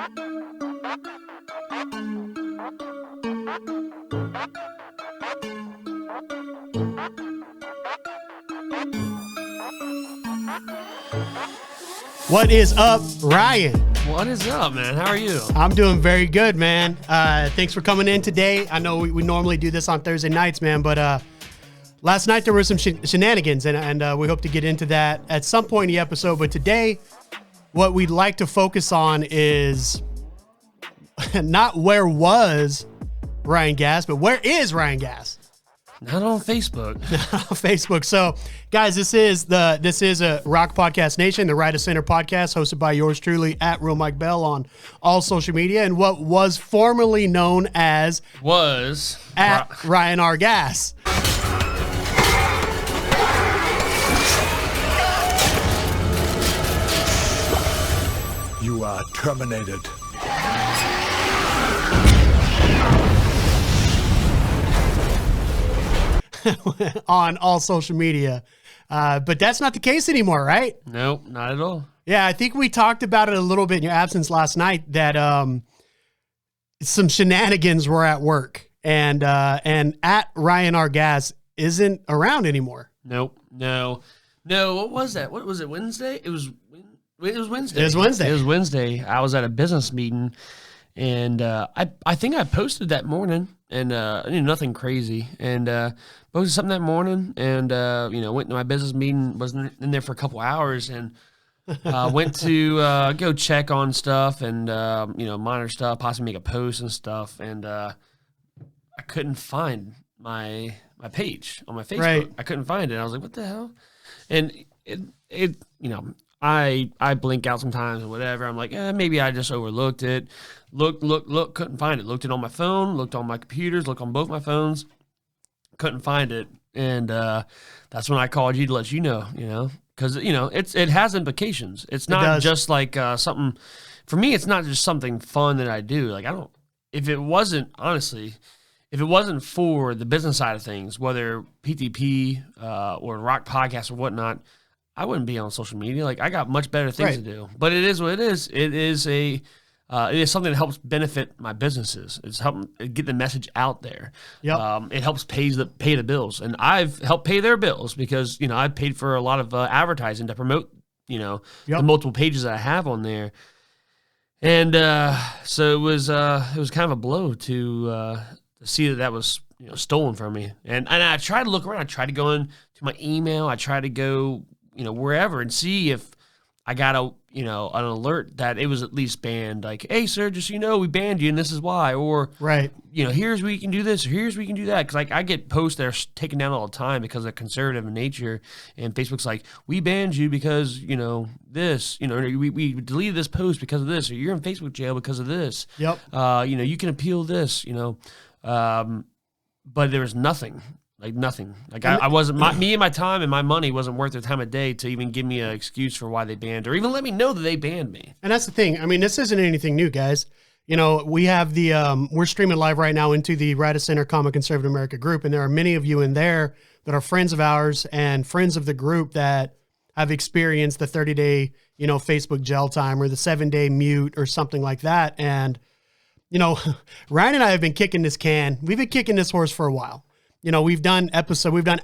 What is up, Ryan? What is up, man? How are you? I'm doing very good, man. Thanks for coming in today. I know we normally do this on Thursday nights, man, but last night there were some shenanigans, and we hope to get into that at some point in the episode. But today, what we'd like to focus on is not where was Ryan Gass, but where is Ryan Gass? Not on Facebook. Not on Facebook. So, guys, this is a ROC Podcast Nation, the Right of Center podcast, hosted by yours truly at Real Mike Bell on all social media, and what was formerly known as at Ryan R. Gass. You are terminated. On all social media. But that's not the case anymore, right? Nope, not at all. Yeah, I think we talked about it a little bit in your absence last night that some shenanigans were at work, and at Ryan R. Gass isn't around anymore. Nope. No. What was that? What was it, Wednesday? It was Wednesday. It was Wednesday. I was at a business meeting, and I think I posted that morning, and nothing crazy, and posted something that morning, and went to my business meeting, was in there for a couple hours, and went to go check on stuff and monitor stuff, possibly make a post and stuff, and I couldn't find my page on my Facebook. Right. I couldn't find it. I was like, what the hell? And I blink out sometimes or whatever. I'm like, maybe I just overlooked it. Look, couldn't find it. Looked it on my phone, looked on my computers, looked on both my phones, couldn't find it. And that's when I called you to let you know, because, it has implications. It's not just like something, for me, it's not just something fun that I do. Like, if it wasn't for the business side of things, whether PTP or ROC Podcast or whatnot, I wouldn't be on social media. Like, I got much better things to do. But it is what it is. It is something that helps benefit my businesses. It's helping get the message out there. Yep. It helps pay the bills, and I've helped pay their bills because I've paid for a lot of advertising to promote the multiple pages that I have on there. And so it was kind of a blow to see that was stolen from me. And I tried to look around. I tried to go into my email. I tried to go wherever and see if I got an alert that it was at least banned. Like, hey, sir, just so you know, we banned you, and this is why. Or, right, here's where you can do this, or here's where you can do that. Because I get posts that are taken down all the time because they're conservative in nature, and Facebook's like, we banned you because this, we deleted this post because of this, or you're in Facebook jail because of this. Yep. You can appeal this. But there was nothing. Like nothing. Like I wasn't, me and my time and my money wasn't worth their time of day to even give me an excuse for why they banned, or even let me know that they banned me. And that's the thing. I mean, this isn't anything new, guys. We have we're streaming live right now into the Right of Center Common Conservative America group, and there are many of you in there that are friends of ours and friends of the group that have experienced the 30-day, Facebook jail time or the 7-day mute or something like that. And, Ryan and I have been kicking this can. We've been kicking this horse for a while. We've done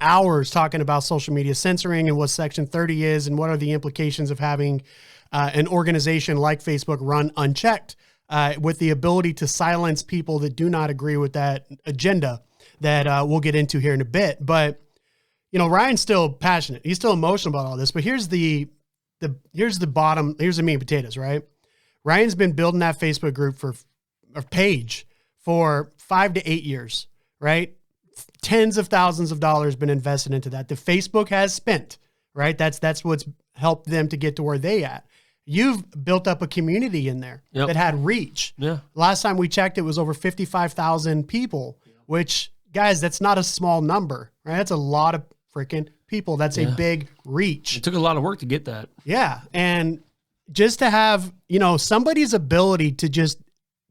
hours talking about social media censoring and what Section 30 is and what are the implications of having an organization like Facebook run unchecked with the ability to silence people that do not agree with that agenda that we'll get into here in a bit. But, Ryan's still passionate. He's still emotional about all this. But here's the meat and potatoes, right? Ryan's been building that Facebook group page for 5 to 8 years, right? Tens of thousands of dollars been invested into that. The Facebook has spent, right? That's what's helped them to get to where they at. You've built up a community in there that had reach. Yeah. Last time we checked, it was over 55,000 people, which, guys, that's not a small number, right? That's a lot of freaking people. That's a big reach. It took a lot of work to get that. Yeah. And just to have, somebody's ability to just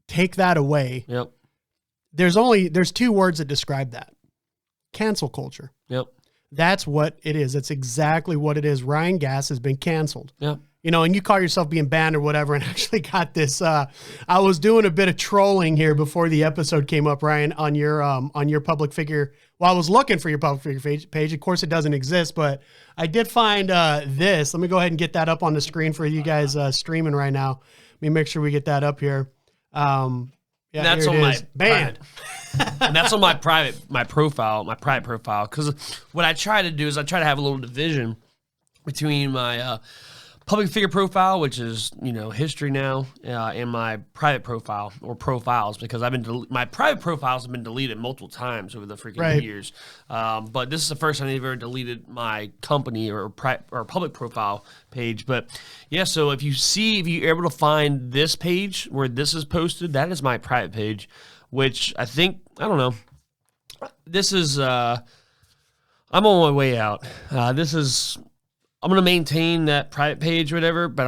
take that away. Yep. There's two words that describe that. Cancel culture. Yep. That's what it is. That's exactly what it is. Ryan Gass has been canceled. Yep. you know, and you call yourself being banned or whatever, and actually got this. I was doing a bit of trolling here before the episode came up, Ryan, on your public figure. Well, I was looking for your public figure page. Of course, it doesn't exist, but I did find this. Let me go ahead and get that up on the screen for you guys streaming right now. Let me make sure we get that up here. Yeah, that's here on my banned. And that's on my private profile. Because what I try to do is I try to have a little division between my public figure profile, which is, you know, history now, and my private profile or profiles, because my private profiles have been deleted multiple times over the freaking years. But this is the first time I've ever deleted my company or public profile page. But yeah, so if you're able to find this page where this is posted, that is my private page, which I think, I don't know, this is, I'm on my way out. I'm going to maintain that private page or whatever, but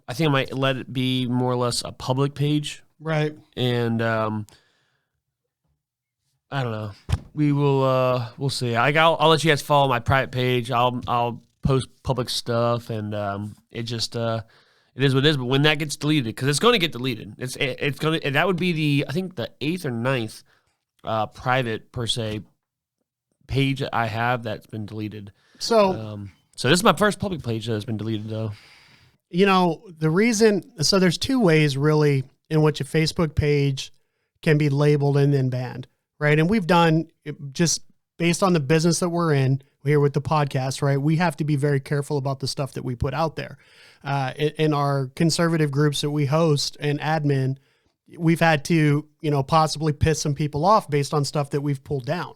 I think I might let it be more or less a public page. Right. And I don't know. We'll see. I'll let you guys follow my private page. I'll post public stuff, and it just it is what it is. But when that gets deleted, because it's going to get deleted, it's going to, that would be I think the 8th or 9th private per se page that I have that's been deleted. So this is my first public page that has been deleted, though. You know, so there's two ways really in which a Facebook page can be labeled and then banned, right? And we've done, just based on the business that we're in here with the podcast, right? We have to be very careful about the stuff that we put out there. In our conservative groups that we host and admin, we've had to, you know, possibly piss some people off based on stuff that we've pulled down.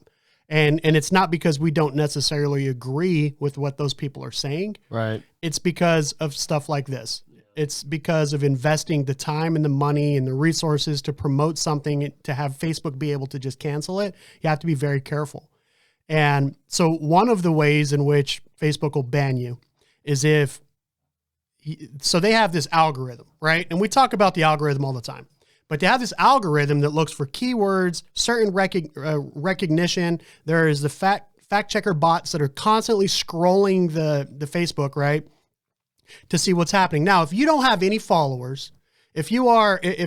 And it's not because we don't necessarily agree with what those people are saying. Right. It's because of stuff like this. Yeah. It's because of investing the time and the money and the resources to promote something, to have Facebook be able to just cancel it. You have to be very careful. And so one of the ways in which Facebook will ban you is so they have this algorithm, right? And we talk about the algorithm all the time. But they have this algorithm that looks for keywords, certain recognition. There is the fact checker bots that are constantly scrolling the Facebook, right, to see what's happening. Now, if you don't have any followers, if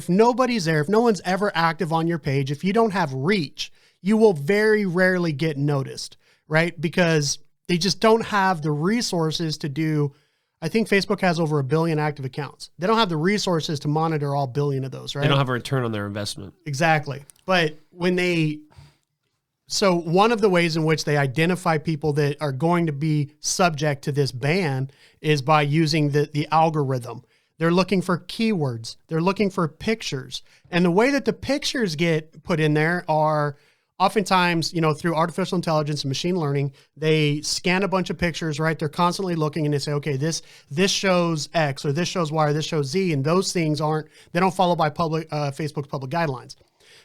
nobody's there, if no one's ever active on your page, if you don't have reach, you will very rarely get noticed, right? Because they just don't have the resources to do. I think Facebook has over 1 billion active accounts. They don't have the resources to monitor all billion of those, right? They don't have a return on their investment. Exactly. But so one of the ways in which they identify people that are going to be subject to this ban is by using the algorithm. They're looking for keywords. They're looking for pictures. And the way that the pictures get put in there are oftentimes, you know, through artificial intelligence and machine learning, they scan a bunch of pictures, right? They're constantly looking and they say, okay, this shows X or this shows Y or this shows Z. And those things they don't follow by Facebook's public guidelines.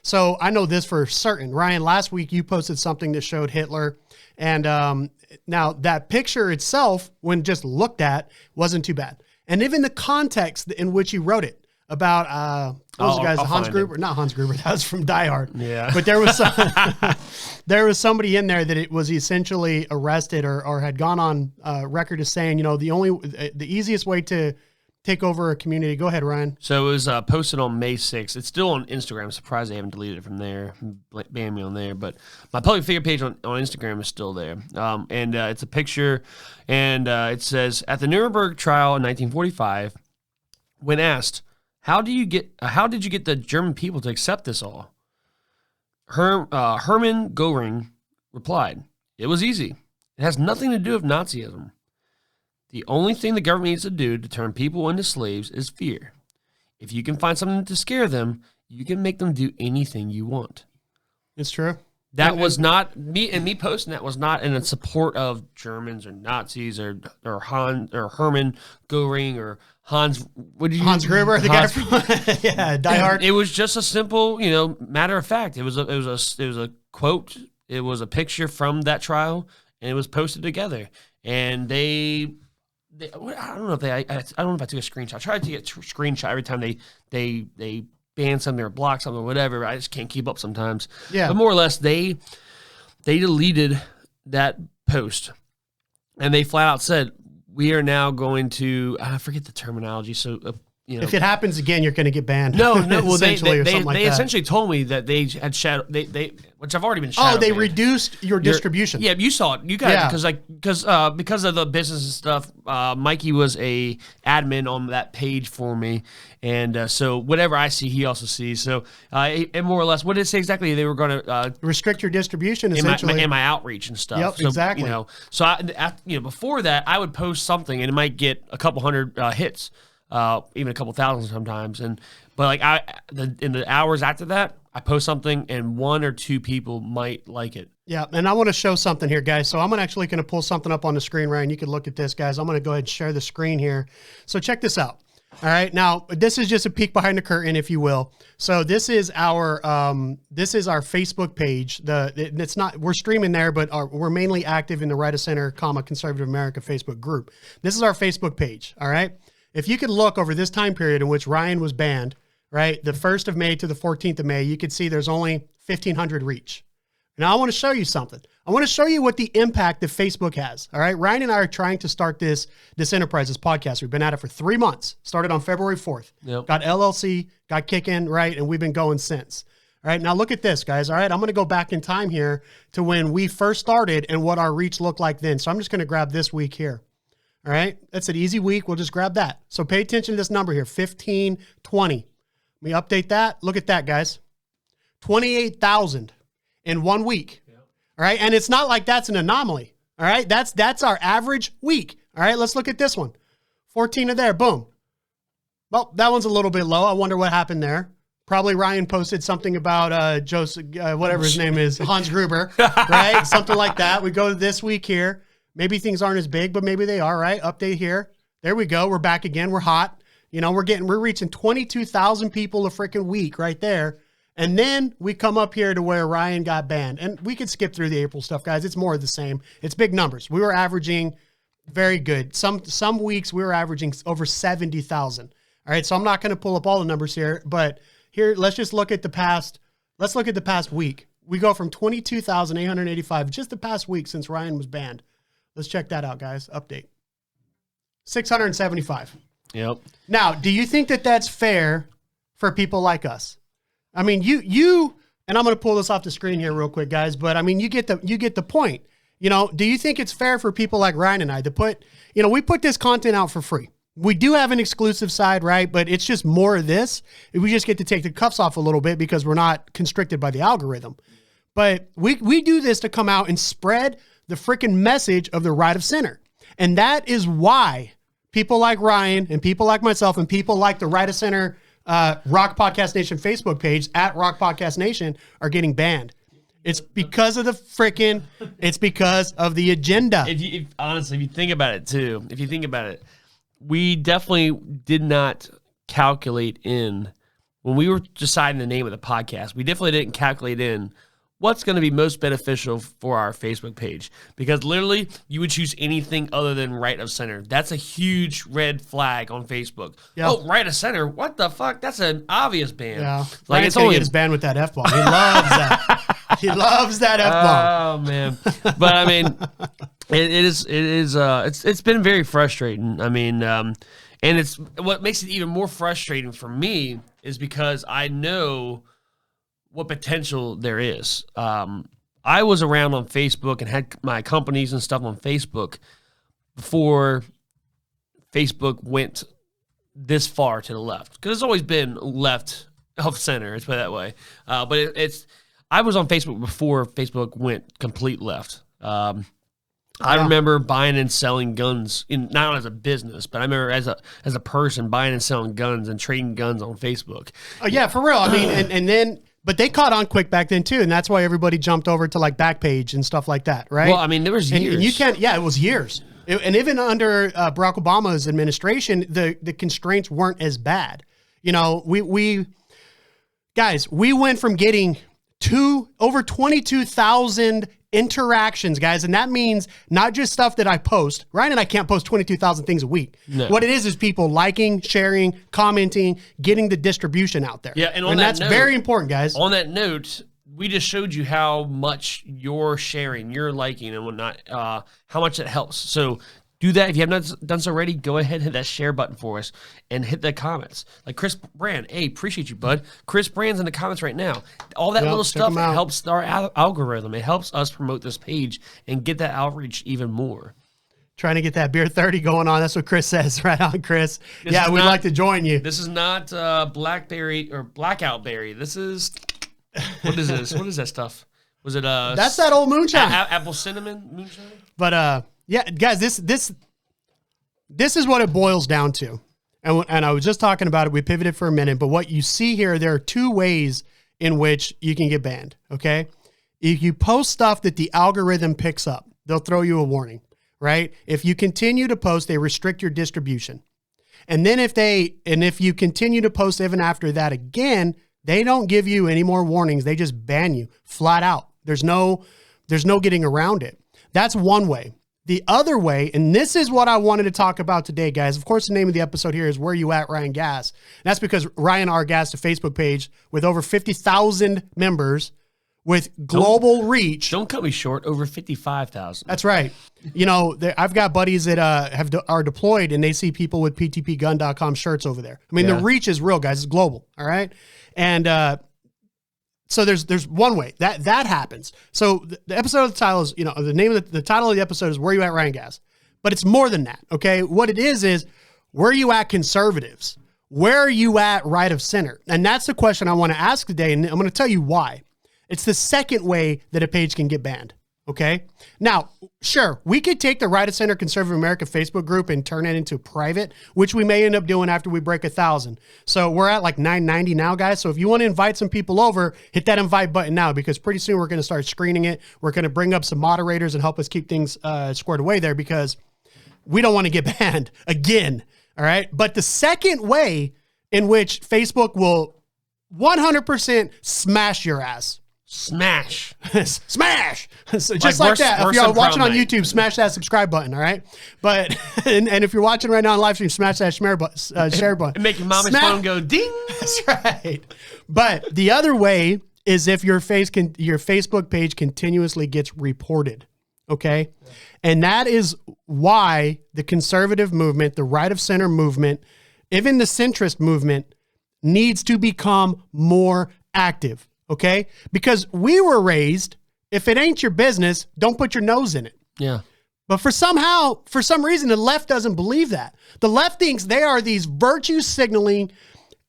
So I know this for certain. Ryan, last week you posted something that showed Hitler. And now that picture itself, when just looked at, wasn't too bad. And even the context in which you wrote it, about those guys, Hans Gruber, not Hans Gruber, that was from Die Hard. Yeah. But there was somebody in there that it was essentially arrested or had gone on record as saying, you know, the easiest way to take over a community. Go ahead, Ryan. So it was posted on May 6th. It's still on Instagram. I'm surprised they haven't deleted it from there, banned me on there. But my public figure page on Instagram is still there. And it's a picture, and it says, at the Nuremberg trial in 1945, when asked, how did you get the German people to accept this all? Hermann Göring replied, it was easy. It has nothing to do with Nazism. The only thing the government needs to do to turn people into slaves is fear. If you can find something to scare them, you can make them do anything you want. It's true. That was not me posting that was not in support of Germans or Nazis or Hermann Göring or Hans Gruber, the guy from Die Hard. It was just a simple, matter of fact. It was a quote. It was a picture from that trial, and it was posted together. And I don't know if I took a screenshot. I tried to get a screenshot every time they ban something or block something or whatever. I just can't keep up sometimes. Yeah. But more or less, they deleted that post, and they flat out said, we are now going to, I forget the terminology. So, you know, if it happens again, you're going to get banned. No. Well, they like essentially told me that they had which I've already been shadowed. Oh, they reduced your distribution. Yeah, you saw it. You got it because of the business and stuff. Mikey was a admin on that page for me, and so whatever I see, he also sees. So, and more or less, what did it say exactly? They were going to restrict your distribution essentially, and my outreach and stuff. Yep, so, exactly. You know, so before that, I would post something and it might get a couple hundred hits. Even a couple thousand sometimes, but in the hours after that, I post something and 1 or 2 people might like it. Yeah, and I want to show something here, guys. So I'm actually going to pull something up on the screen, Ryan. You can look at this, guys. I'm going to go ahead and share the screen here. So check this out. All right, now this is just a peek behind the curtain, if you will. So this is our Facebook page. It's not, we're streaming there, but we're mainly active in the Right of Center, Conservative America Facebook group. This is our Facebook page. All right. If you could look over this time period in which Ryan was banned, right, the 1st of May to the 14th of May, you could see there's only 1,500 reach. Now, I want to show you something. I want to show you what the impact that Facebook has, all right? Ryan and I are trying to start this enterprise, this podcast. We've been at it for 3 months, started on February 4th. Yep. Got LLC, got kicking, right, and we've been going since. All right, now look at this, guys, all right? I'm going to go back in time here to when we first started and what our reach looked like then. So I'm just going to grab this week here. All right, that's an easy week. We'll just grab that. So pay attention to this number here, 1520. Let me update that. Look at that, guys. 28,000 in 1 week. Yeah. All right, and it's not like that's an anomaly. All right, that's our average week. All right, let's look at this one. 14 of there, boom. Well, that one's a little bit low. I wonder what happened there. Probably Ryan posted something about Joseph, whatever his name is, Hans Gruber, right? Something like that. We go to this week here. Maybe things aren't as big, but maybe they are, right? Update here. There we go. We're back again. We're hot. You know, we're reaching 22,000 people a freaking week right there. And then we come up here to where Ryan got banned. And we could skip through the April stuff, guys. It's more of the same. It's big numbers. We were averaging very good. Some weeks we were averaging over 70,000. All right, so I'm not going to pull up all the numbers here, but here, let's just look at the past. Let's look at the past week. We go from 22,885 just the past week since Ryan was banned. Let's check that out, guys. Update. 675. Yep. Now, do you think that that's fair for people like us? I mean, you, and I'm going to pull this off the screen here real quick, guys, but I mean, you get the point. You know, do you think it's fair for people like Ryan and I to put, you know, we put this content out for free. We do have an exclusive side, right? But it's just more of this. We just get to take the cuffs off a little bit because we're not constricted by the algorithm. But we do this to come out and spread the freaking message of the Right of Center. And that is why people like Ryan and people like myself and people like the Right of Center ROC Podcast Nation Facebook page at ROC Podcast Nation are getting banned. It's because of it's because of the agenda. Honestly, if you think about it, we definitely did not calculate in, when we were deciding the name of the podcast, we definitely didn't calculate in what's going to be most beneficial for our Facebook page. Because literally, you would choose anything other than Right of Center. That's a huge red flag on Facebook. Yep. Oh, Right of Center? What the fuck? That's an obvious ban. Yeah. Like, it's only his ban with that F-bomb. He loves that. He loves that F-bomb. Oh, man. But, I mean, it's been very frustrating. I mean, and it's what makes it even more frustrating for me is because I know what potential there is. I was around on Facebook and had my companies and stuff on Facebook before Facebook went this far to the left, because it's always been left of center. Let's put it that way. But I was on Facebook before Facebook went complete left. I remember buying and selling guns, not as a business, but I remember as a person buying and selling guns and trading guns on Facebook. Oh yeah, for real. I mean, and then. But they caught on quick back then too, and that's why everybody jumped over to like Backpage and stuff like that, right? Well, I mean, there was years. And you can't, it was years. And even under Barack Obama's administration, the constraints weren't as bad. You know, we went from getting over 22,000 interactions, guys, and that means not just stuff that I post. Ryan and I can't post 22,000 things a week. No. What it is people liking, sharing, commenting, getting the distribution out there. Yeah, and that's very important, guys. On that note, we just showed you how much you're sharing, you're liking and whatnot, how much it helps. So do that. If you have not done so already, go ahead and hit that share button for us and hit the comments. Like Chris Brand, hey, appreciate you, bud. Chris Brand's in the comments right now. All that little stuff helps our algorithm. It helps us promote this page and get that outreach even more. Trying to get that beer 30 going on. That's what Chris says. Right on, Chris. We'd like to join you. This is not blackberry or blackout berry. This is, what is this? What is that stuff? Was it That's that old moonshine. Apple cinnamon moonshine? But yeah, guys, this is what it boils down to. And I was just talking about it. We pivoted for a minute, but what you see here, there are two ways in which you can get banned. Okay, if you post stuff that the algorithm picks up, they'll throw you a warning. Right? If you continue to post, they restrict your distribution. And then if you continue to post even after that again, they don't give you any more warnings. They just ban you flat out. There's no getting around it. That's one way. The other way, and this is what I wanted to talk about today, guys. Of course, the name of the episode here is Where You At, Ryan Gass. And that's because Ryan R. Gass, a Facebook page with over 50,000 members, with global reach. Don't cut me short, over 55,000. That's right. You know, I've got buddies that are deployed, and they see people with ptpgun.com shirts over there. I mean, the reach is real, guys. It's global, all right? And so there's one way. That happens. So the episode of the title is, the name of the title of the episode is Where You At, Ryan Gass. But it's more than that, okay? What it is where you at, conservatives? Where are you at, right of center? And that's the question I want to ask today, and I'm going to tell you why. It's the second way that a page can get banned, okay? Now, sure, we could take the Right of Center Conservative America Facebook group and turn it into private, which we may end up doing after we break 1,000. So we're at like 990 now, guys. So if you want to invite some people over, hit that invite button now, because pretty soon we're going to start screening it. We're going to bring up some moderators and help us keep things squared away there, because we don't want to get banned again, all right? But the second way in which Facebook will 100% smash your ass. Smash. Smash. So just like that. If you're watching on YouTube, smash that subscribe button, all right? But and if you're watching right now on live stream, smash that share button. And make your mommy's phone go ding. That's right. But the other way is if your Facebook page continuously gets reported, okay? Yeah. And that is why the conservative movement, the right of center movement, even the centrist movement needs to become more active. Okay? Because we were raised, if it ain't your business, don't put your nose in it. Yeah. But for some reason, the left doesn't believe that. The left thinks they are these virtue signaling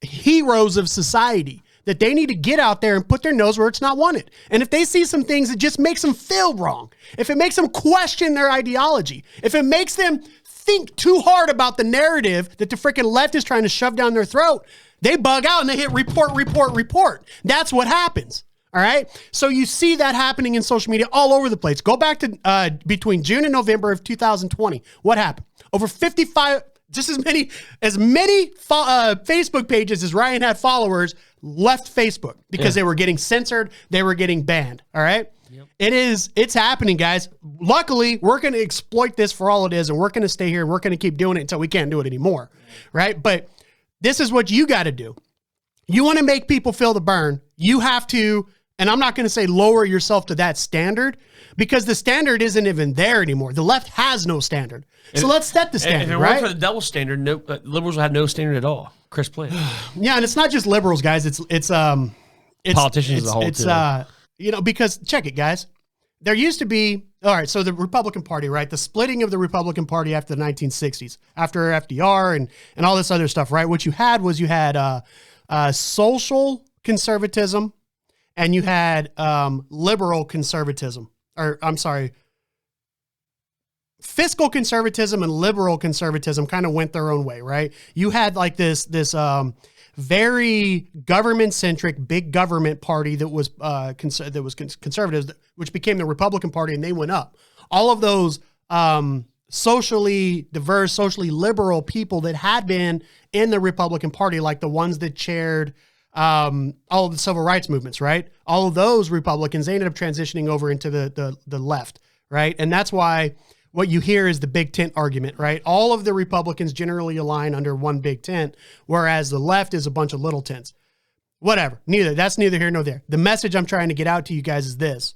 heroes of society, that they need to get out there and put their nose where it's not wanted. And if they see some things that just makes them feel wrong, if it makes them question their ideology, if it makes them think too hard about the narrative that the freaking left is trying to shove down their throat, they bug out and they hit report. That's what happens. All right. So you see that happening in social media all over the place. Go back to between June and November of 2020. What happened? Over 55, just as many Facebook pages as Ryan had followers left Facebook because they were getting censored. They were getting banned. All right. Yep. It's happening, guys. Luckily, we're going to exploit this for all it is, and we're going to stay here and we're going to keep doing it until we can't do it anymore. Right. But this is what you got to do. You want to make people feel the burn. You have to, and I'm not going to say lower yourself to that standard, because the standard isn't even there anymore. The left has no standard. So let's set the standard, if it right? weren't for the double standard, liberals will have no standard at all. Chris Plant. Yeah, and it's not just liberals, guys. It's politicians as a whole, too. Because check it, guys. There used to be, all right, so the Republican Party, right? The splitting of the Republican Party after the 1960s, after FDR and all this other stuff, right? What you had was social conservatism and you had liberal conservatism. Or, I'm sorry, fiscal conservatism and liberal conservatism kind of went their own way, right? You had like this very government-centric, big government party that was conservatives, which became the Republican Party, and they went up. All of those socially diverse, socially liberal people that had been in the Republican Party, like the ones that chaired all of the civil rights movements, right? All of those Republicans, they ended up transitioning over into the left, right? And that's why what you hear is the big tent argument, right? All of the Republicans generally align under one big tent, whereas the left is a bunch of little tents. Whatever. That's neither here nor there. The message I'm trying to get out to you guys is this.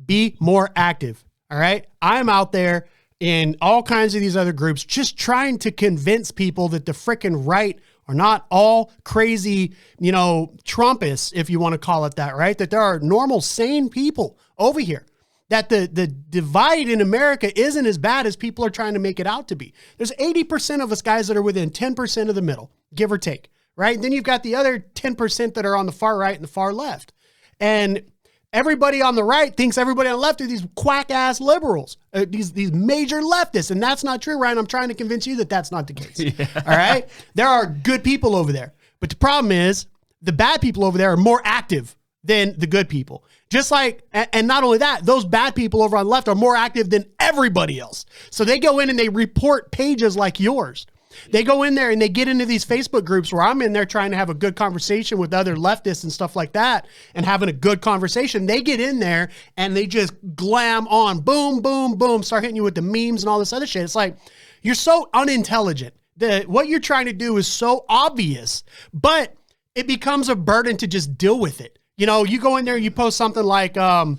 Be more active, all right? I'm out there. and all kinds of these other groups just trying to convince people that the frickin' right are not all crazy, Trumpists, if you want to call it that, right? That there are normal, sane people over here. That the divide in America isn't as bad as people are trying to make it out to be. There's 80% of us guys that are within 10% of the middle, give or take, right? And then you've got the other 10% that are on the far right and the far left. And everybody on the right thinks everybody on the left are these quack-ass liberals, these major leftists. And that's not true, Ryan. I'm trying to convince you that that's not the case. Yeah. All right? There are good people over there. But the problem is the bad people over there are more active than the good people. Just like, and not only that, those bad people over on the left are more active than everybody else. So they go in and they report pages like yours. They go in there and they get into these Facebook groups where I'm in there trying to have a good conversation with other leftists and stuff like that and having a good conversation. They get in there and they just glam on, boom, boom, boom, start hitting you with the memes and all this other shit. It's like, you're so unintelligent. What you're trying to do is so obvious, but it becomes a burden to just deal with it. You go in there and you post something like, what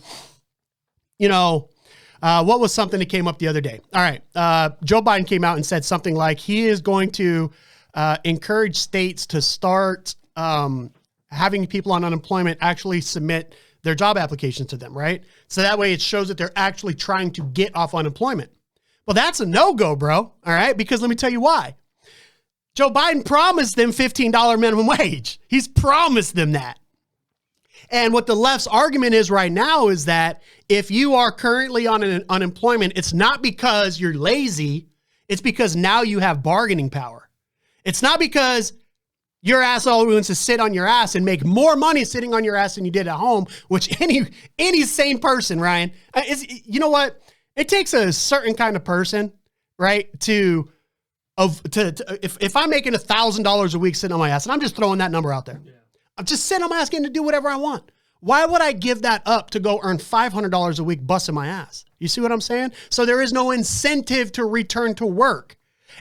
was something that came up the other day? All right. Joe Biden came out and said something like he is going to encourage states to start having people on unemployment actually submit their job applications to them, right? So that way it shows that they're actually trying to get off unemployment. Well, that's a no-go, bro. All right. Because let me tell you why. Joe Biden promised them $15 minimum wage. He's promised them that. And what the left's argument is right now is that if you are currently on an unemployment, it's not because you're lazy. It's because now you have bargaining power. It's not because your asshole wants to sit on your ass and make more money sitting on your ass than you did at home, which any sane person, Ryan, you know what? It takes a certain kind of person, right, if I'm making $1,000 a week sitting on my ass, and I'm just throwing that number out there. Yeah. I'm just sitting on my ass getting to do whatever I want. Why would I give that up to go earn $500 a week busting my ass? You see what I'm saying? So there is no incentive to return to work.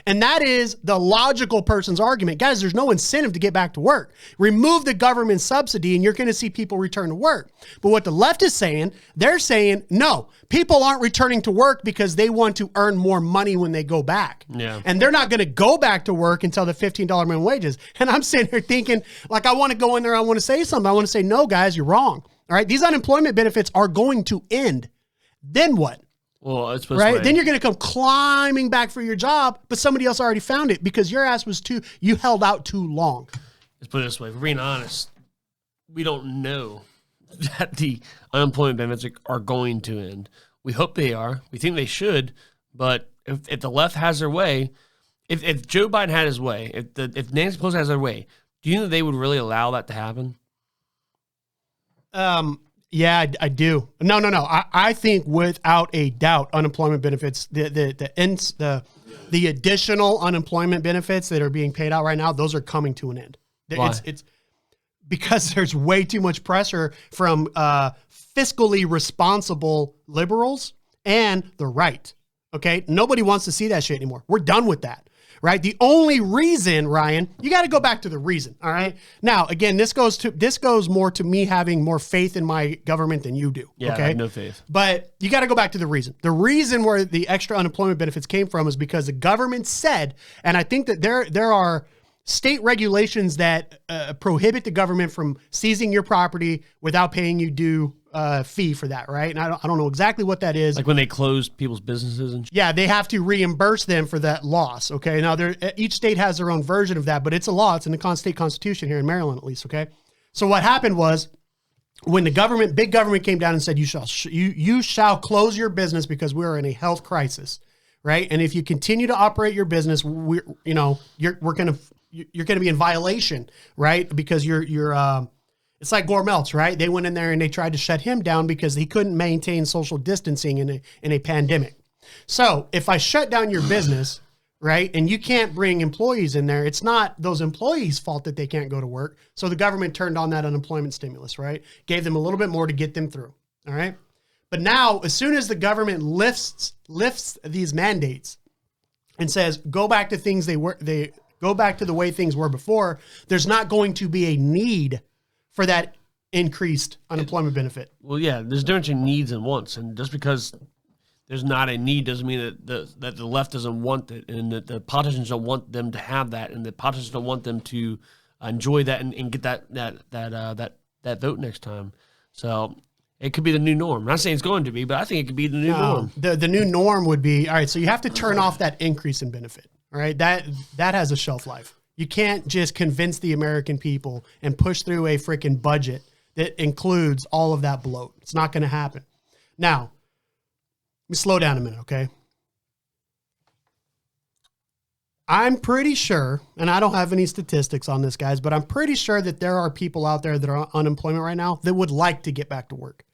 And that is the logical person's argument. Guys, there's no incentive to get back to work. Remove the government subsidy and you're going to see people return to work. But what the left is saying, they're saying, no, people aren't returning to work because they want to earn more money when they go back. Yeah. And they're not going to go back to work until the $15 minimum wages. And I'm sitting here thinking, like, I want to go in there, I want to say something. I want to say, no, guys, you're wrong. All right, these unemployment benefits are going to end. Then what? Well, it's right. Then you're going to come climbing back for your job, but somebody else already found it because your ass you held out too long. Let's put it this way. If we're being honest, we don't know that the unemployment benefits are going to end. We hope they are. We think they should. But if the left has their way, if Joe Biden had his way, if Nancy Pelosi has their way, do you think they would really allow that to happen? Yeah, I do. No. I think without a doubt, unemployment benefits, the additional unemployment benefits that are being paid out right now, those are coming to an end. Why? It's because there's way too much pressure from fiscally responsible liberals and the right. Okay, nobody wants to see that shit anymore. We're done with that. Right. The only reason, Ryan, you got to go back to the reason. All right. Now, again, this goes more to me having more faith in my government than you do. Yeah, okay? I have no faith. But you got to go back to the reason. The reason where the extra unemployment benefits came from is because the government said, and I think that there are state regulations that prohibit the government from seizing your property without paying you due fee for that, right? And I don't know exactly what that is. Like when they close people's businesses and shit? Yeah, they have to reimburse them for that loss, okay? Now, each state has their own version of that, but it's a law. It's in the state constitution here in Maryland, at least, okay? So what happened was when the big government came down and said, you shall close your business because we're in a health crisis, right? And if you continue to operate your business, you're going to be in violation, right? Because it's like Gore Meltz, right? They went in there and they tried to shut him down because he couldn't maintain social distancing in a pandemic. So if I shut down your business, right, and you can't bring employees in there, it's not those employees' fault that they can't go to work. So the government turned on that unemployment stimulus, right? Gave them a little bit more to get them through, all right? But now, as soon as the government lifts these mandates and says, go back to go back to the way things were before, there's not going to be a need for that increased unemployment benefit. Well, yeah, there's a difference in needs and wants. And just because there's not a need doesn't mean that the left doesn't want it, and that the politicians don't want them to have that, and the politicians don't want them to enjoy that and get that vote next time. So it could be the new norm. I'm not saying it's going to be, but I think it could be the new norm. The new norm would be, all right, so you have to turn off that increase in benefit. All right, that has a shelf life. You can't just convince the American people and push through a freaking budget that includes all of that bloat. It's not going to happen. Now, let me slow down a minute, okay? I'm pretty sure, and I don't have any statistics on this, guys, but I'm pretty sure that there are people out there that are on unemployment right now that would like to get back to work,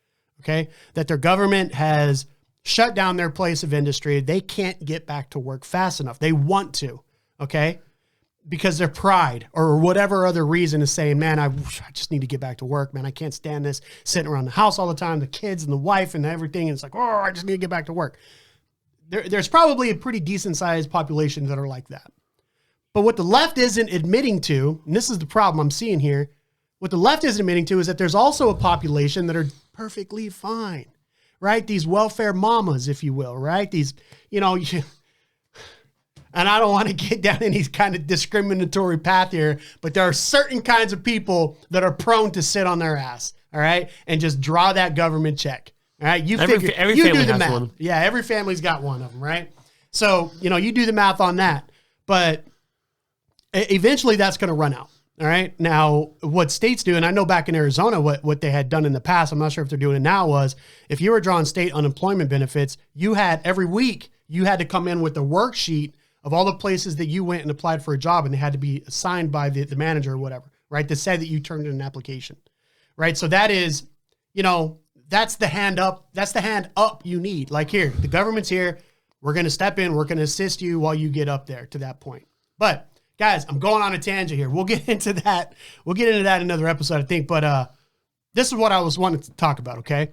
okay? That their government has shut down their place of industry. They can't get back to work fast enough. They want to, okay? Because their pride or whatever other reason is saying, man, I just need to get back to work, man. I can't stand this sitting around the house all the time, the kids and the wife and everything. And it's like, oh, I just need to get back to work. There's probably a pretty decent sized population that are like that. But what the left isn't admitting to, and this is the problem I'm seeing here, what the left isn't admitting to is that there's also a population that are perfectly fine, right? These welfare mamas, if you will, right? These, and I don't want to get down any kind of discriminatory path here, but there are certain kinds of people that are prone to sit on their ass, all right, and just draw that government check. All right, every family do the has math. one. Yeah, every family's got one of them, right? So, you do the math on that, but eventually that's going to run out. All right. Now, what states do, and I know back in Arizona, what they had done in the past, I'm not sure if they're doing it now, was if you were drawing state unemployment benefits, you had every week, you had to come in with a worksheet of all the places that you went and applied for a job, and they had to be assigned by the manager or whatever, right? That said that you turned in an application, right? So that is, that's the hand up. That's the hand up you need. Like here, the government's here. We're going to step in. We're going to assist you while you get up there to that point. But guys, I'm going on a tangent here. We'll get into that. We'll get into that in another episode, I think. But this is what I was wanting to talk about. Okay,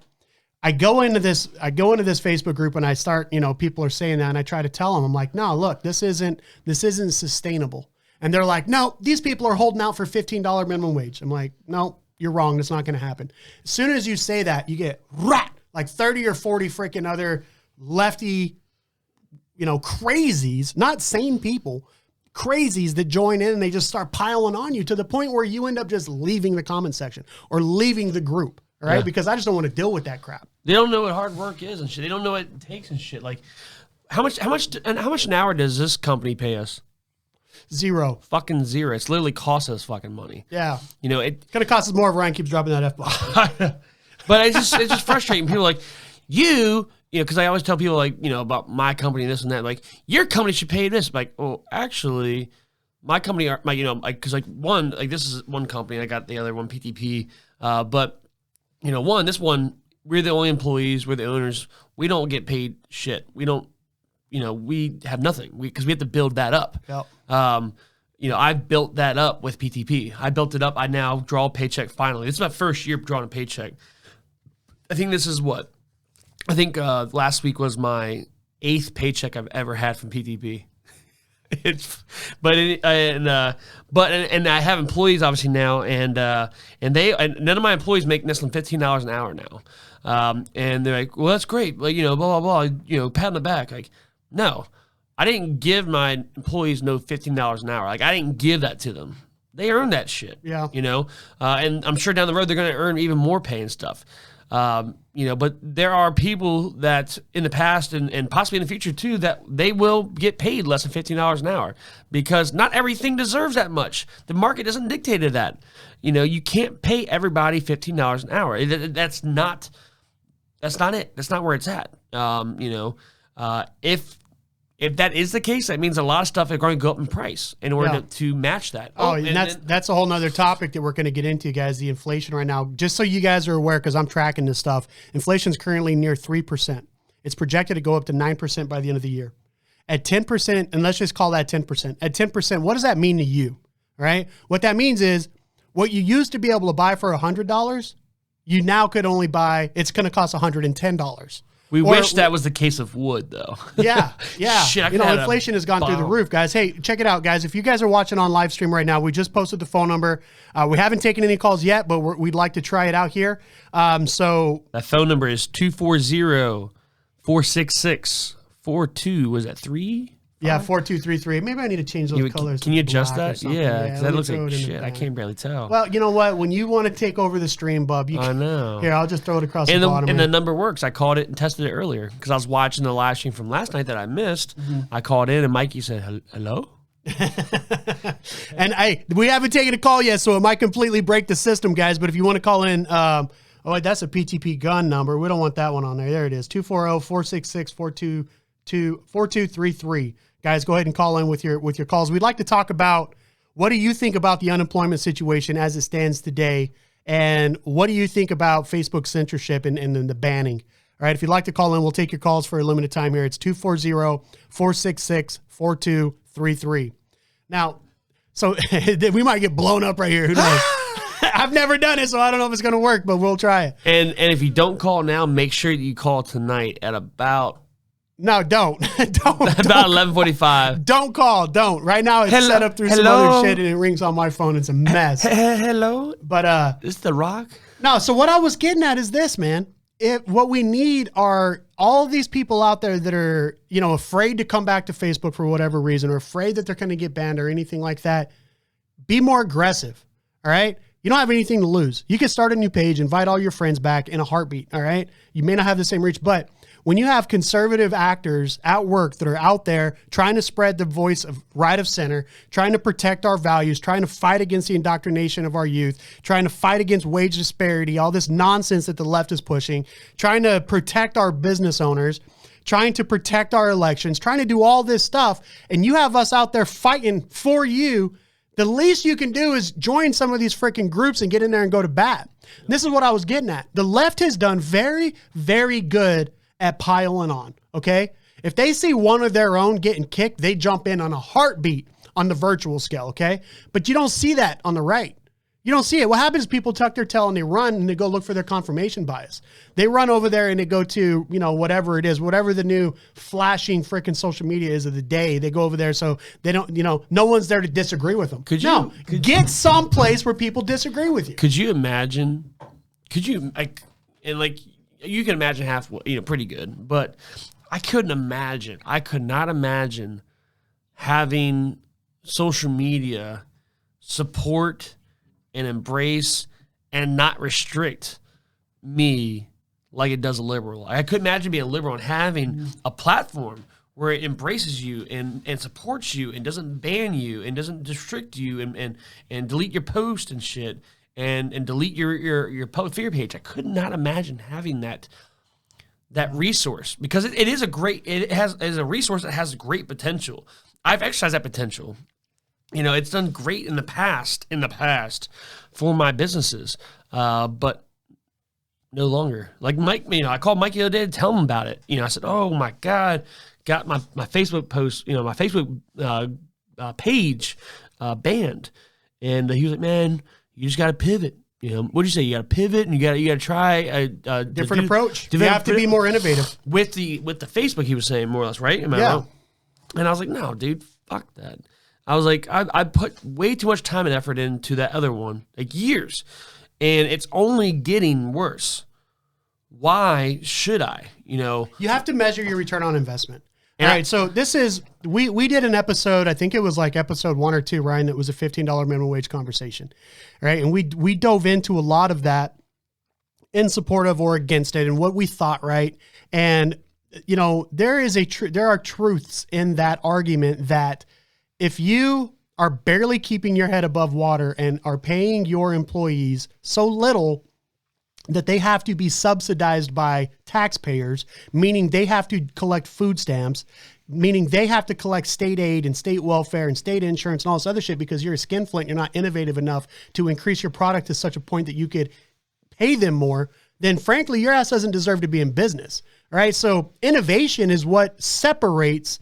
I go into this Facebook group and I start. People are saying that, and I try to tell them. I'm like, no, look, this isn't sustainable. And they're like, no, these people are holding out for $15 minimum wage. I'm like, no, you're wrong. That's not going to happen. As soon as you say that, you get like 30 or 40 freaking other lefty, crazies, not sane people, crazies that join in, and they just start piling on you to the point where you end up just leaving the comment section or leaving the group. All right. Yeah. Because I just don't want to deal with that crap. They don't know what hard work is and shit. They don't know what it takes and shit. Like how much an hour does this company pay us? Zero. Fucking zero. It's literally cost us fucking money. Yeah. It's going to cost us more if Ryan keeps dropping that F-bomb. But it's just frustrating. People are like, because I always tell people about my company and this and that. Like, your company should pay this. I'm like, oh, actually, my company, because this is one company. I got the other one, PTP. But this one, we're the only employees. We're the owners. We don't get paid shit. We don't. We have nothing because we have to build that up. Yep. I built that up with PTP. I built it up. I now draw a paycheck finally. This is my first year drawing a paycheck. I think this is last week was my 8th paycheck I've ever had from PTP. And I have employees obviously now, and none of my employees make less than $15 an hour now. And they're like, well, that's great. Like, blah, blah, blah, pat on the back. Like, no, I didn't give my employees $15 an hour. Like, I didn't give that to them. They earned that shit. Yeah. And I'm sure down the road they're going to earn even more pay and stuff. But there are people that in the past and possibly in the future too, that they will get paid less than $15 an hour because not everything deserves that much. The market doesn't dictate that. You can't pay everybody $15 an hour. That's not it. That's not where it's at. If that is the case, that means a lot of stuff is going to go up in price in order to match that. That's a whole nother topic that we're going to get into, guys, the inflation right now. Just so you guys are aware, because I'm tracking this stuff, inflation's currently near 3%. It's projected to go up to 9% by the end of the year. At 10%, and let's just call that 10%. At 10%, what does that mean to you, right? What that means is what you used to be able to buy for $100, you now could only buy, it's going to cost $110. We wish that was the case of wood, though. Yeah. Shit, inflation has gone through the roof, guys. Hey, check it out, guys. If you guys are watching on live stream right now, we just posted the phone number. We haven't taken any calls yet, but we'd like to try it out here. So that phone number is 46642. Was that 3? Yeah, 4233. Maybe I need to change those colors. Can you adjust that? Yeah, because that looks like shit. shit. I can't barely tell. Well, you know what? When you want to take over the stream, Bub, I know. Here, I'll just throw it across the bottom. And the number works. I called it and tested it earlier because I was watching the live stream from last night that I missed. Mm-hmm. I called in and Mikey said, hello? And we haven't taken a call yet, so it might completely break the system, guys. But if you want to call in, that's a PTP gun number. We don't want that one on there. There it is, 240-466-4233. Guys, go ahead and call in with your calls. We'd like to talk about what do you think about the unemployment situation as it stands today, and what do you think about Facebook censorship and the banning? All right, if you'd like to call in, we'll take your calls for a limited time here. It's 240-466-4233. Now, so we might get blown up right here. Who knows? I've never done it, so I don't know if it's going to work, but we'll try it. And if you don't call now, make sure that you call tonight at about... No, don't. Don't. About 11:45. Don't call. Don't. Right now it's set up through some other shit and it rings on my phone. It's a mess. Hello? But this is the ROC? No, so what I was getting at is this, man. What we need are all of these people out there that are, afraid to come back to Facebook for whatever reason, or afraid that they're going to get banned or anything like that. Be more aggressive. All right? You don't have anything to lose. You can start a new page, invite all your friends back in a heartbeat. All right? You may not have the same reach, but when you have conservative actors at work that are out there trying to spread the voice of right of center, trying to protect our values, trying to fight against the indoctrination of our youth, trying to fight against wage disparity, all this nonsense that the left is pushing, trying to protect our business owners, trying to protect our elections, trying to do all this stuff, and you have us out there fighting for you, the least you can do is join some of these freaking groups and get in there and go to bat. This is what I was getting at. The left has done very, very good at piling on, okay? If they see one of their own getting kicked, they jump in on a heartbeat on the virtual scale, okay? But you don't see that on the right. You don't see it. What happens is people tuck their tail and they run and they go look for their confirmation bias. They run over there and they go to, whatever it is, whatever the new flashing freaking social media is of the day. They go over there so they don't, no one's there to disagree with them. Get someplace where people disagree with you. Could you imagine, you can imagine half, pretty good, but I could not imagine having social media support and embrace and not restrict me like it does a liberal. I couldn't imagine being a liberal and having a platform where it embraces you and supports you and doesn't ban you and doesn't restrict you and delete your post and shit. And delete your public figure page. I could not imagine having that resource because it is a a resource that has great potential. I've exercised that potential. It's done great in the past for my businesses, but no longer. Like Mike, I called Mike the other day to tell him about it. I said, "Oh my God, got my Facebook post, my Facebook page banned," and he was like, "Man, you just got to pivot. What'd you say? You got to pivot and you got to try a different approach. You have to be more innovative with the Facebook." He was saying more or less, right? Am I wrong? And I was like, "No, dude, fuck that." I was like, I put way too much time and effort into that other one, like years, and it's only getting worse. Why should I? You have to measure your return on investment. All right, so this is, we did an episode, I think it was like episode 1 or 2, Ryan, that was a $15 minimum wage conversation, right? And we dove into a lot of that in support of or against it and what we thought, right? And, there are truths in that argument that if you are barely keeping your head above water and are paying your employees so little that they have to be subsidized by taxpayers, meaning they have to collect food stamps, meaning they have to collect state aid and state welfare and state insurance and all this other shit because you're a skinflint, you're not innovative enough to increase your product to such a point that you could pay them more, then frankly, your ass doesn't deserve to be in business. All right. So innovation is what separates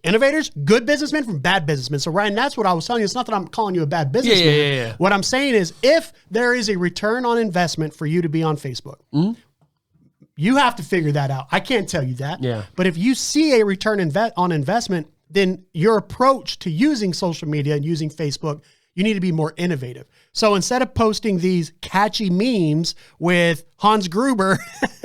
innovators, good businessmen from bad businessmen. So Ryan, that's what I was telling you. It's not that I'm calling you a bad businessman. Yeah. What I'm saying is if there is a return on investment for you to be on Facebook, you have to figure that out. I can't tell you that. Yeah. But if you see a return on investment, then your approach to using social media and using Facebook, you need to be more innovative. So instead of posting these catchy memes with Hans Gruber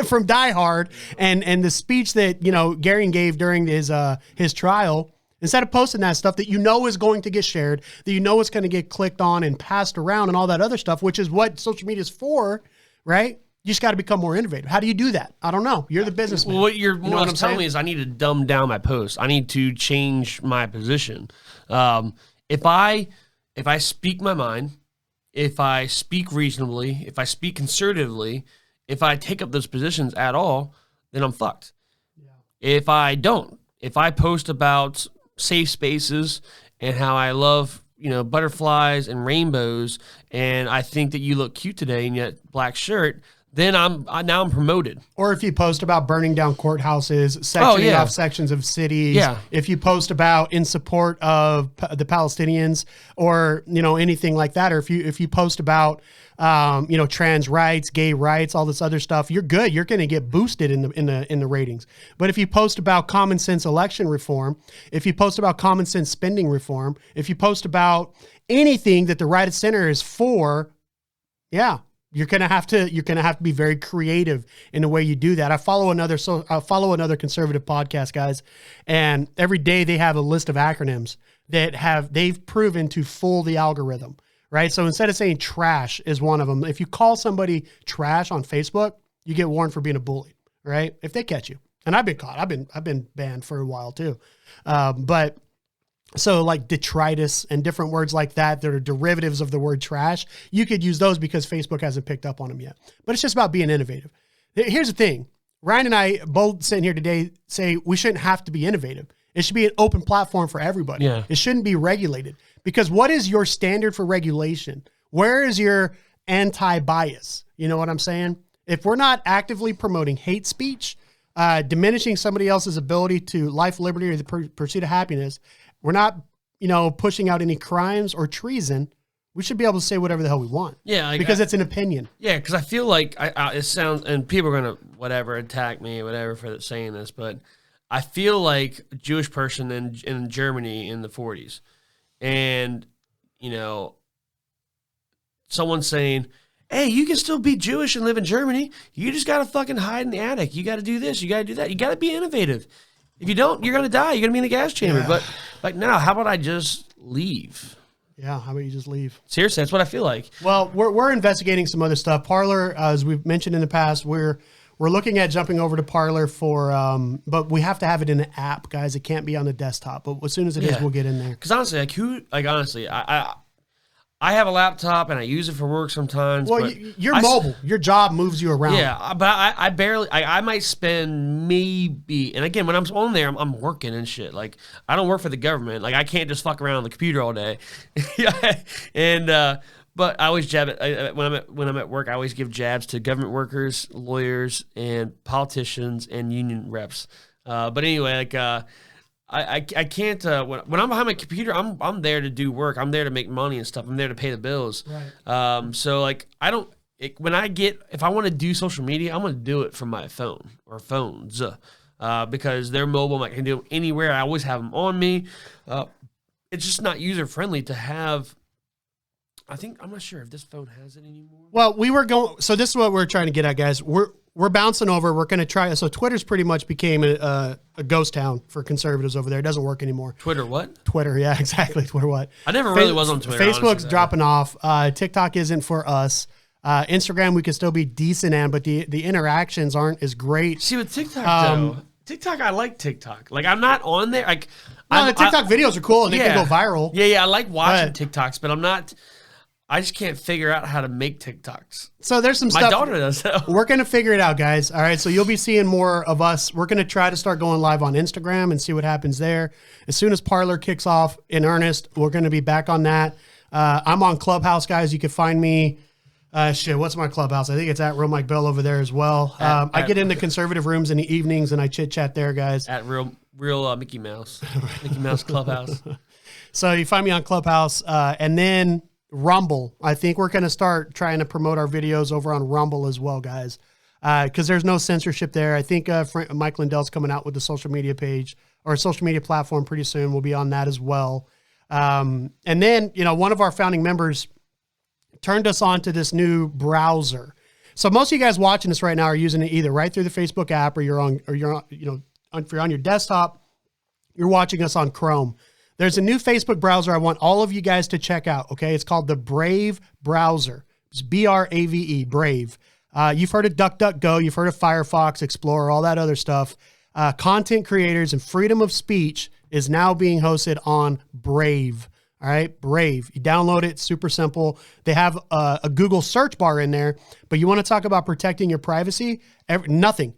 from Die Hard and the speech that, you know, Garion gave during his trial, instead of posting that stuff that you know is going to get shared, that you know is going to get clicked on and passed around and all that other stuff, which is what social media is for, right? You just got to become more innovative. How do you do that? I don't know. You're the businessman. Well, what you're telling me is I need to dumb down my posts. I need to change my position. If I speak my mind, if I speak reasonably, if I speak conservatively, if I take up those positions at all, then I'm fucked. Yeah. If I don't, if I post about safe spaces and how I love, you know, butterflies and rainbows, and I think that you look cute today in your black shirt, then now I'm promoted. Or if you post about burning down courthouses, sectioning off sections of cities, if you post about in support of the Palestinians, or, you know, anything like that, or if you post about you know, trans rights, gay rights, all this other stuff, you're good. You're going to get boosted in the ratings. But if you post about common sense election reform, if you post about common sense spending reform, if you post about anything that the right of center is for, you're gonna have to be very creative in the way you do that. I follow another conservative podcast, guys, and every day they have a list of acronyms that they've proven to fool the algorithm, right? So instead of saying trash is one of them, if you call somebody trash on Facebook, you get warned for being a bully, right? If they catch you. And I've been caught. I've been banned for a while too. But so like detritus and different words like that are derivatives of the word trash, you could use those because Facebook hasn't picked up on them yet. But it's just about being innovative. Here's the thing. Ryan and I both sitting here today say we shouldn't have to be innovative. It should be an open platform for everybody. Yeah. It shouldn't be regulated, because what is your standard for regulation? Where is your anti-bias? You know what I'm saying? If we're not actively promoting hate speech, diminishing somebody else's ability to life, liberty, or the pursuit of happiness, we're not, you know, pushing out any crimes or treason, we should be able to say whatever the hell we want. Yeah. Like, because it's an opinion. Yeah. Because I feel like it sounds, and people are going to attack me, whatever, for saying this, but I feel like a Jewish person in Germany in the 40s. And, you know, someone saying, hey, you can still be Jewish and live in Germany. You just got to fucking hide in the attic. You got to do this. You got to do that. You got to be innovative. If you don't, you're going to die. You're going to be in the gas chamber. Yeah. But like now, how about I just leave? Yeah, how about you just leave? Seriously, that's what I feel like. Well, we're investigating some other stuff. Parler, as we've mentioned in the past, we're looking at jumping over to Parler for, but we have to have it in an app, guys. It can't be on the desktop. But as soon as it is, we'll get in there. Because honestly, I have a laptop and I use it for work sometimes. Well, you're mobile. Your job moves you around. Yeah, but I might spend maybe, and again, when I'm on there, I'm working and shit. Like, I don't work for the government. Like, I can't just fuck around on the computer all day. And, but I always jab it. When I'm at work, I always give jabs to government workers, lawyers, and politicians and union reps. But anyway, like, I can't when I'm behind my computer, I'm there to do work. I'm there to make money and stuff. I'm there to pay the bills. Right. So like if I want to do social media, I'm going to do it from my phone or phones because they're mobile. I can do them anywhere. I always have them on me. It's just not user friendly to have. I'm not sure if this phone has it anymore. Well, so this is what we're trying to get at, guys. We're bouncing over. We're going to try. So Twitter's pretty much became a ghost town for conservatives over there. It doesn't work anymore. Twitter what? Twitter, yeah, exactly. Twitter what? I never really was on Twitter. Facebook's dropping off. TikTok isn't for us. Instagram, we can still be decent at, but the interactions aren't as great. See, with TikTok, though, TikTok, I like TikTok. Like, I'm not on there. Like, the TikTok videos are cool and they can go viral. Yeah, I like watching TikToks, but I'm not... I just can't figure out how to make TikToks. So there's some stuff. My daughter does. We're going to figure it out, guys. All right. So you'll be seeing more of us. We're going to try to start going live on Instagram and see what happens there. As soon as Parler kicks off in earnest, we're going to be back on that. I'm on Clubhouse, guys. You can find me. What's my Clubhouse? I think it's at Real Mike Bell over there as well. I get into conservative rooms in the evenings and I chit chat there, guys. At real Mickey Mouse. Mickey Mouse Clubhouse. So you find me on Clubhouse and then Rumble. I think we're going to start trying to promote our videos over on Rumble as well, guys, because there's no censorship there. I think Mike Lindell's coming out with the social media page or social media platform pretty soon. We'll be on that as well. And then, one of our founding members, turned us on to this new browser. So most of you guys watching this right now are using it either right through the Facebook app, or if you're on your desktop, you're watching us on Chrome. There's a new Facebook browser I want all of you guys to check out. Okay, it's called the Brave browser. It's Brave, Brave. You've heard of DuckDuckGo, you've heard of Firefox, Explorer, all that other stuff. Content creators and freedom of speech is now being hosted on Brave. All right, Brave. You download it, super simple. They have a Google search bar in there, but you want to talk about protecting your privacy? Nothing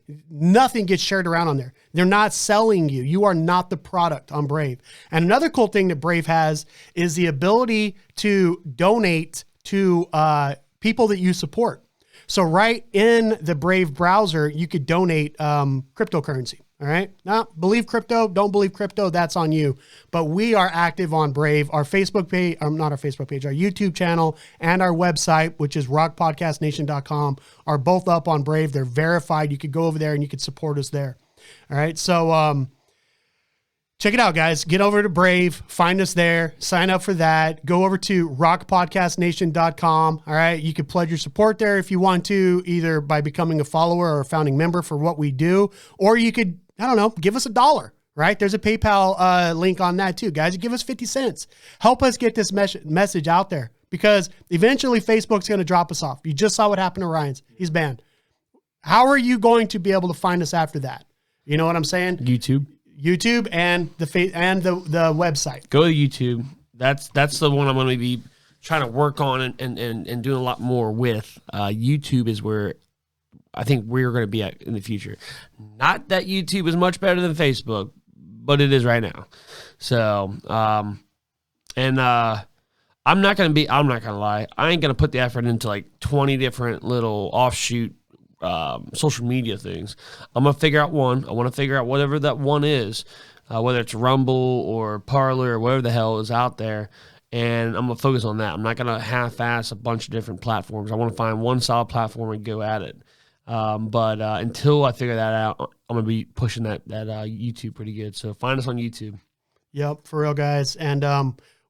gets shared around on there. They're not selling you. You are not the product on Brave. And another cool thing that Brave has is the ability to donate to people that you support. So right in the Brave browser, you could donate cryptocurrency. All right. Now, believe crypto, don't believe crypto, that's on you. But we are active on Brave. Our Facebook page, not our Facebook page, our YouTube channel and our website, which is rockpodcastnation.com, are both up on Brave. They're verified. You could go over there and you could support us there. All right. So check it out, guys. Get over to Brave, find us there, sign up for that. Go over to rockpodcastnation.com. All right. You can pledge your support there if you want to, either by becoming a follower or a founding member for what we do, or you could, I don't know, give us $1, right? There's a PayPal link on that too, guys. Give us 50 cents. Help us get this message out there, because eventually Facebook's going to drop us off. You just saw what happened to Ryan's. He's banned. How are you going to be able to find us after that? You know what I'm saying? YouTube and the website. Go to YouTube. That's the one I'm going to be trying to work on and doing a lot more with. YouTube is where I think we're going to be at in the future. Not that YouTube is much better than Facebook, but it is right now. So, I'm not going to lie. I ain't going to put the effort into like 20 different little offshoot social media things. I'm going to figure out one. I want to figure out whatever that one is, whether it's Rumble or Parler or whatever the hell is out there. And I'm going to focus on that. I'm not going to half-ass a bunch of different platforms. I want to find one solid platform and go at it. But until I figure that out, I'm going to be pushing that YouTube pretty good. So find us on YouTube. Yep, for real, guys. And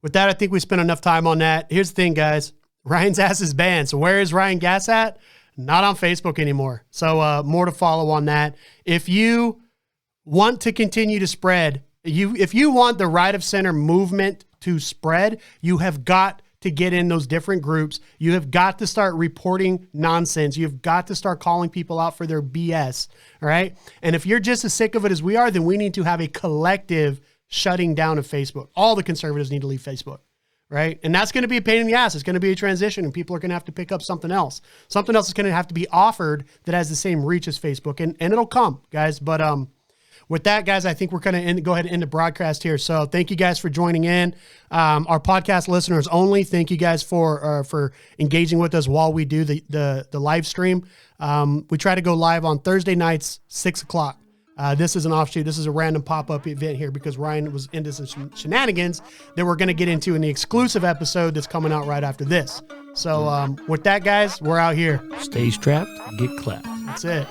with that, I think we spent enough time on that. Here's the thing, guys. Ryan's ass is banned. So where is Ryan Gass at? Not on Facebook anymore. So more to follow on that. If you want to continue to spread, if you want the right of center movement to spread, you have got to get in those different groups. You have got to start reporting nonsense. You've got to start calling people out for their BS. All right. And if you're just as sick of it as we are, then we need to have a collective shutting down of Facebook. All the conservatives need to leave Facebook. Right. And that's going to be a pain in the ass. It's going to be a transition, and people are going to have to pick up something else. Something else is going to have to be offered that has the same reach as Facebook, and it'll come, guys. But with that, guys, I think we're going to go ahead and end the broadcast here. So thank you guys for joining in. Our podcast listeners only, thank you guys for engaging with us while we do the live stream. We try to go live on Thursday nights, 6 o'clock. This is an offshoot. This is a random pop-up event here because Ryan was into some shenanigans that we're going to get into in the exclusive episode that's coming out right after this. So with that, guys, we're out here. Stay strapped, get clapped. That's it.